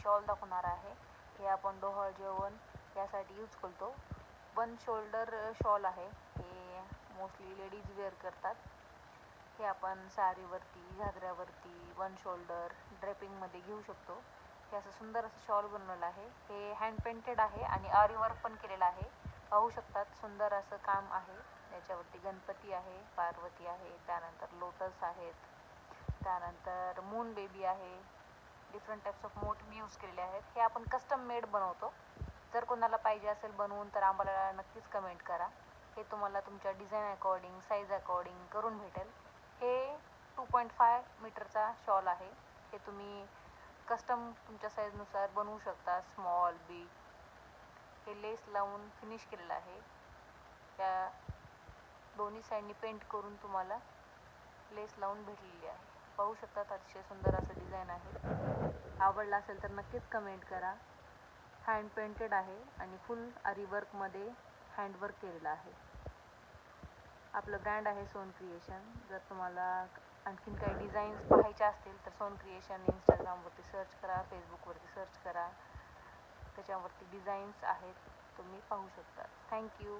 Shawl दाखवणार आहे. हे आपण डोहाळ जेवण यासाठी यूज करतो. वन शोल्डर शॉल आहे. हे मोस्टली लेडीज वेअर करतात. हे आपण साडीवरती, घागऱ्यावरती, वन शोल्डर ड्रेपिंगमध्ये घेऊ शकतो. हे असं सुंदर असं शॉल बनवलेलं आहे. हे हँड पेंटेड आहे आणि आरी वर्क पण केलेलं आहे. पाहू शकतात सुंदर असं काम आहे. याच्यावरती गणपती आहे, पार्वती आहे, त्यानंतर लोटस आहेत, त्यानंतर मून बेबी आहे. Different types of motive use केलेले आहेत. हे आपण कस्टम मेड बनवतो. जर कोणाला पाहिजे असेल बनवून तर आम्हाला नक्कीच कमेंट करा. हे तुम्हाला तुमच्या डिझाईन अकॉर्डिंग, साईज अकॉर्डिंग करून भेटेल. हे 2.5 मीटरचा शॉल आहे. हे तुम्ही कस्टम तुमच्या साईजनुसार बनवू शकता, स्मॉल, बिग. हे लेस लावून फिनिश केलेलं आहे. त्या दोन्ही साईडनी पेंट करून तुम्हाला लेस लावून भेटलेली आहे. पाहू शकतात अतिशय सुंदर असं डिझाईन आहे. आवडला असेल तर नक्कीच कमेंट करा. हँड पेंटेड आहे आणि फुल आरी वर्कमध्ये हँडवर्क केलेलं आहे. आपलं ब्रँड आहे सोन क्रिएशन. जर तुम्हाला आणखीन काही डिझाईन्स पाहायच्या असतील तर सोन क्रिएशन इंस्टाग्रामवरती सर्च करा, फेसबुकवरती सर्च करा. त्याच्यावरती डिझाईन्स आहेत, तुम्ही पाहू शकता. थँक्यू.